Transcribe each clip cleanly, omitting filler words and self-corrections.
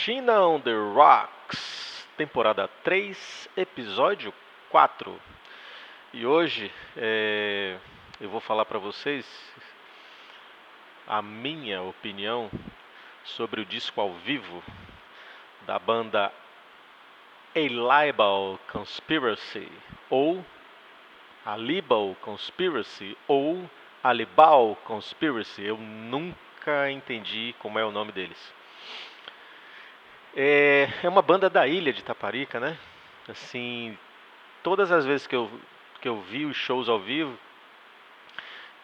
China on the Rocks, temporada 3, episódio 4. E hoje eu vou falar para vocês a minha opinião sobre o disco ao vivo da banda Alibal Conspiracy, ou Alibal Conspiracy, ou Alibal Conspiracy. Eu nunca entendi como é o nome deles. É uma banda da ilha de Taparica, né? Assim, todas as vezes que eu vi os shows ao vivo,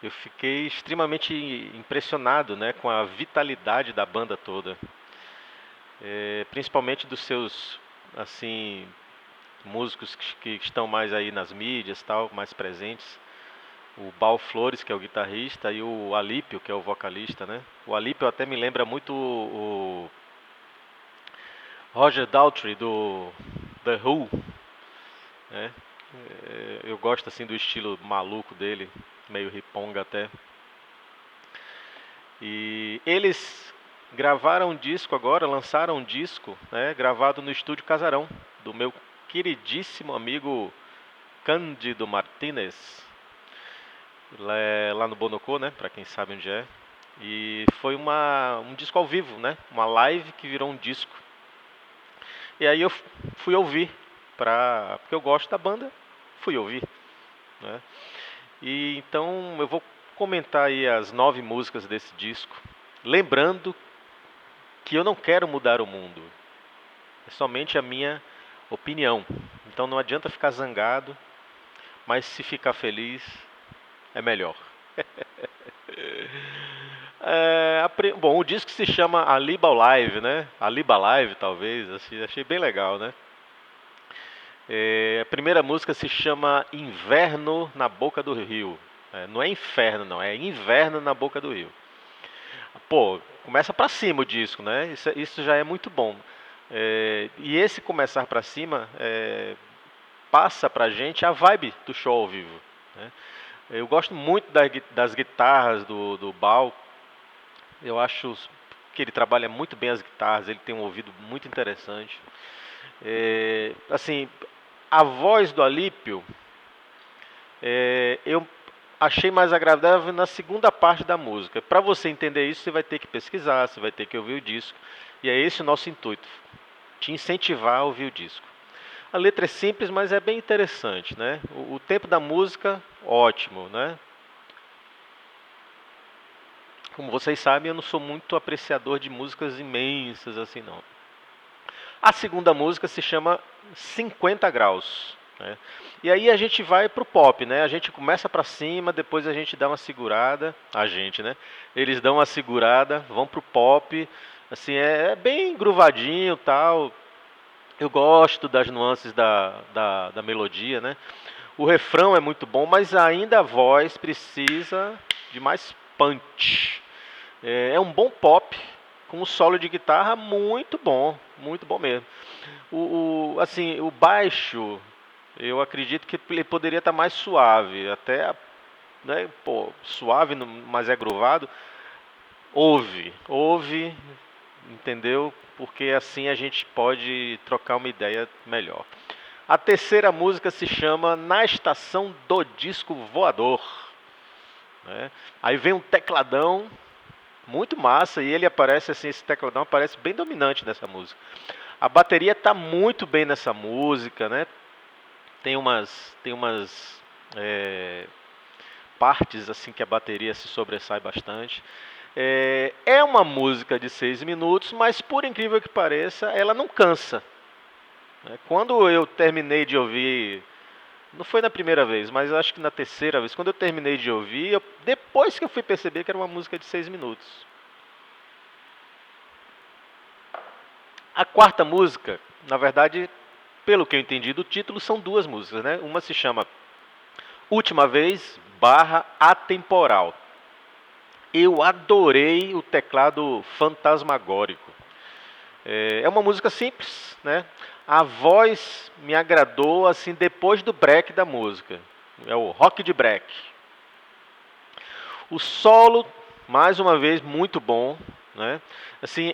eu fiquei extremamente impressionado, né, com a vitalidade da banda toda. Principalmente dos seus, assim, músicos que estão mais aí nas mídias, tal, mais presentes. O Bal Flores, que é o guitarrista, e o Alípio, que é o vocalista, né? O Alípio até me lembra muito o Roger Daltrey do The Who, né? Eu gosto assim do estilo maluco dele, meio riponga até. E eles gravaram um disco agora, lançaram um disco, né, gravado no estúdio Casarão, do meu queridíssimo amigo Cândido Martínez, lá no Bonocô, né, pra quem sabe onde é. E foi um disco ao vivo, né, uma live que virou um disco. E aí eu fui ouvir, porque eu gosto da banda, fui ouvir, né. E então eu vou comentar aí as 9 músicas desse disco, lembrando que eu não quero mudar o mundo, é somente a minha opinião. Então não adianta ficar zangado, mas se ficar feliz é melhor. Bom, o disco se chama Aliba Live, né? Aliba Live, talvez, assim, achei bem legal, né? A primeira música se chama Inverno na Boca do Rio. Não é inferno, não, é Inverno na Boca do Rio. Pô, começa pra cima o disco, né? Isso já é muito bom. E esse começar pra cima passa pra gente a vibe do show ao vivo, né? Eu gosto muito das guitarras do Bal. Eu acho que ele trabalha muito bem as guitarras, ele tem um ouvido muito interessante. Assim, a voz do Alípio, eu achei mais agradável na segunda parte da música. Para você entender isso, você vai ter que pesquisar, você vai ter que ouvir o disco. E é esse o nosso intuito, te incentivar a ouvir o disco. A letra é simples, mas é bem interessante, né? O tempo da música, ótimo, né? Como vocês sabem, eu não sou muito apreciador de músicas imensas assim, não. A segunda música se chama 50 Graus, né? E aí a gente vai pro pop, né? A gente começa pra cima, depois a gente dá uma segurada. A gente, né? Eles dão uma segurada, vão pro pop. Assim, é bem gruvadinho, tal. Eu gosto das nuances da melodia, né? O refrão é muito bom, mas ainda a voz precisa de mais punch. É um bom pop, com um solo de guitarra muito bom mesmo. Assim, o baixo, eu acredito que ele poderia estar mais suave, até, né, pô, suave, mas é groovado. Ouve, entendeu? Porque assim a gente pode trocar uma ideia melhor. A terceira música se chama Na Estação do Disco Voador, né? Aí vem um tecladão muito massa e ele aparece assim, esse tecladão aparece bem dominante nessa música. A bateria tá muito bem nessa música, né? Tem umas partes assim que a bateria se sobressai bastante. É uma música de 6 minutos, mas por incrível que pareça, ela não cansa, né? Quando eu terminei de ouvir, não foi na primeira vez, mas acho que na terceira vez, quando eu terminei de ouvir, depois que eu fui perceber que era uma música de 6 minutos. A quarta música, na verdade, pelo que eu entendi do título, são 2 músicas, né? Uma se chama Última Vez / Atemporal. Eu adorei o teclado fantasmagórico. É uma música simples, né? A voz me agradou assim depois do break da música. É o rock de break. O solo, mais uma vez, muito bom, né? Assim,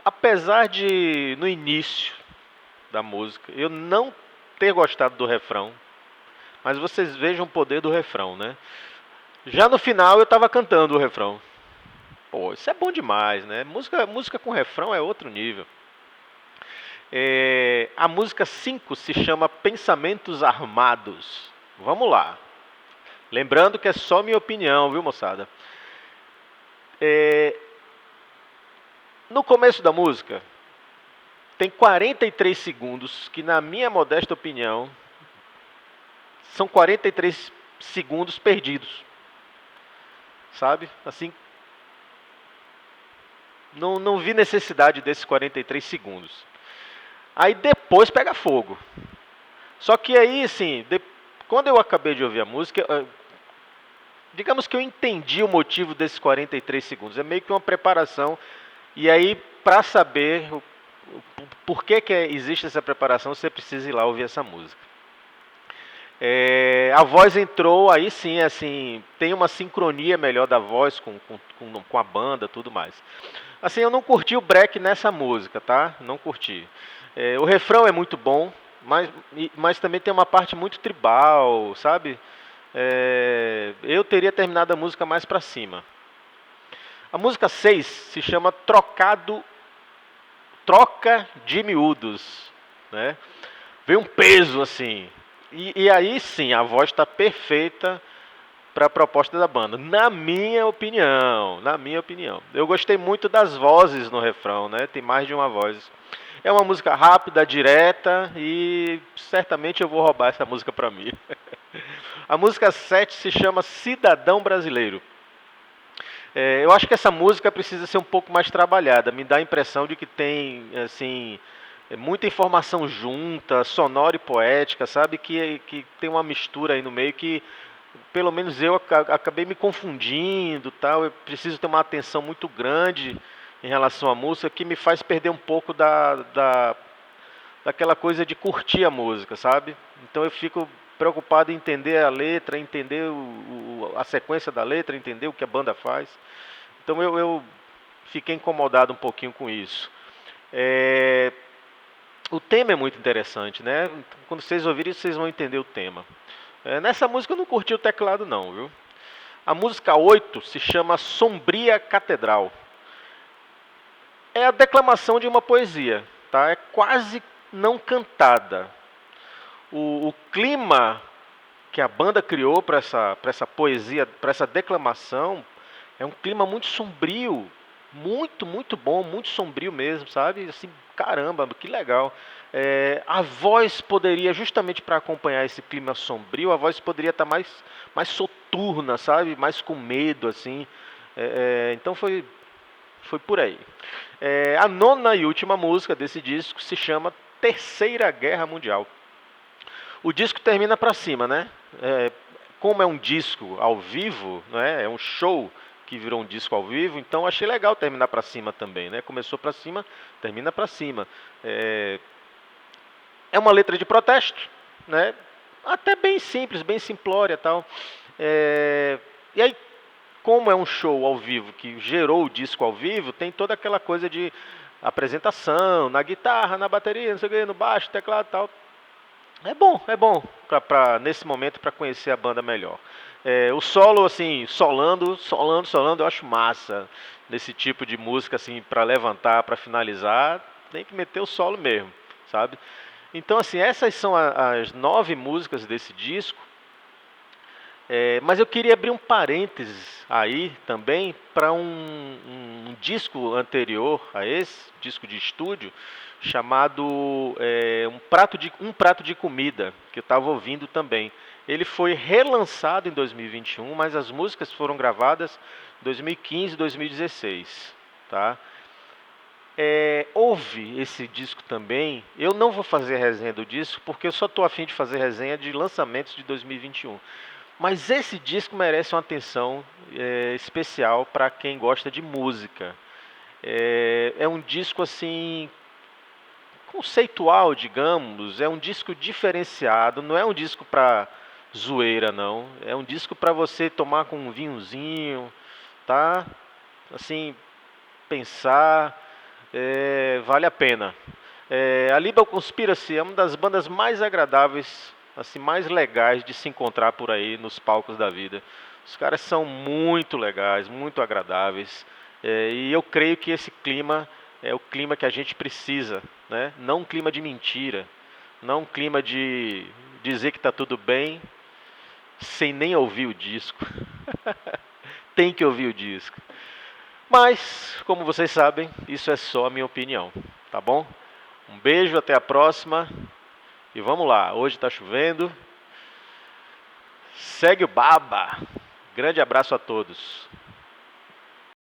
apesar de no início da música eu não ter gostado do refrão, mas vocês vejam o poder do refrão, né? Já no final eu estava cantando o refrão. Pô, isso é bom demais, né? Música com refrão é outro nível. A música 5 se chama Pensamentos Armados. Vamos lá. Lembrando que é só minha opinião, viu, moçada? No começo da música, tem 43 segundos que, na minha modesta opinião, são 43 segundos perdidos. Sabe? Assim, não vi necessidade desses 43 segundos. Aí depois pega fogo. Só que aí, assim, quando eu acabei de ouvir a música, digamos que eu entendi o motivo desses 43 segundos. É meio que uma preparação. E aí, para saber por que existe essa preparação, você precisa ir lá ouvir essa música. A voz entrou, aí sim, assim, tem uma sincronia melhor da voz com a banda, tudo mais. Assim, eu não curti o break nessa música, tá? Não curti. O refrão é muito bom, mas também tem uma parte muito tribal, sabe? Eu teria terminado a música mais pra cima. A música 6 se chama Troca de Miúdos, né? Vem um peso assim. E aí sim, a voz está perfeita para a proposta da banda, na minha opinião, na minha opinião. Eu gostei muito das vozes no refrão, né? Tem mais de uma voz. É uma música rápida, direta e certamente eu vou roubar essa música para mim. A música 7 se chama Cidadão Brasileiro. Eu acho que essa música precisa ser um pouco mais trabalhada. Me dá a impressão de que tem, assim, muita informação junta, sonora e poética, sabe? Que tem uma mistura aí no meio que, pelo menos eu acabei me confundindo, tal. Eu preciso ter uma atenção muito grande em relação à música, que me faz perder um pouco daquela coisa de curtir a música, sabe? Então eu fico preocupado em entender a letra, entender a sequência da letra, entender o que a banda faz. Então eu fiquei incomodado um pouquinho com isso. O tema é muito interessante, né? Quando vocês ouvirem, vocês vão entender o tema. Nessa música eu não curti o teclado não, viu? A música 8 se chama Sombria Catedral. É a declamação de uma poesia, tá? É quase não cantada. O clima que a banda criou para essa poesia, para essa declamação, é um clima muito sombrio, muito bom, muito sombrio mesmo, sabe? Assim, caramba, que legal. A voz poderia, justamente para acompanhar esse clima sombrio, a voz poderia estar mais soturna, sabe? Mais com medo, assim. Então foi por aí. A nona e última música desse disco se chama Terceira Guerra Mundial. O disco termina para cima, né? Como é um disco ao vivo, né? É um show que virou um disco ao vivo, então achei legal terminar para cima também, né? Começou para cima, termina para cima. É uma letra de protesto, né? Até bem simples, bem simplória, tal. E aí, como é um show ao vivo que gerou o disco ao vivo, tem toda aquela coisa de apresentação, na guitarra, na bateria, não sei o que, no baixo, teclado e tal. É bom nesse momento para conhecer a banda melhor. O solo, assim, solando, eu acho massa. Nesse tipo de música, assim, para levantar, para finalizar, tem que meter o solo mesmo, sabe? Então, assim, essas são as 9 músicas desse disco. Mas eu queria abrir um parênteses aí também para um disco anterior a esse, disco de estúdio, chamado Um Prato de Comida, que eu estava ouvindo também. Ele foi relançado em 2021, mas as músicas foram gravadas em 2015 e 2016. Tá? Houve esse disco também. Eu não vou fazer resenha do disco, porque eu só estou a fim de fazer resenha de lançamentos de 2021. Mas esse disco merece uma atenção especial para quem gosta de música. É um disco assim conceitual, digamos. É um disco diferenciado. Não é um disco para zoeira, não. É um disco para você tomar com um vinhozinho, tá? Assim, pensar. vale a pena. A Libel Conspiracy é uma das bandas mais agradáveis, assim, mais legais de se encontrar por aí nos palcos da vida. Os caras são muito legais, muito agradáveis, e eu creio que esse clima é o clima que a gente precisa, né? Não um clima de mentira, não um clima de dizer que está tudo bem sem nem ouvir o disco. Tem que ouvir o disco. Mas, como vocês sabem, isso é só a minha opinião, tá bom? Um beijo, até a próxima. E vamos lá, hoje está chovendo. Segue o baba. Grande abraço a todos.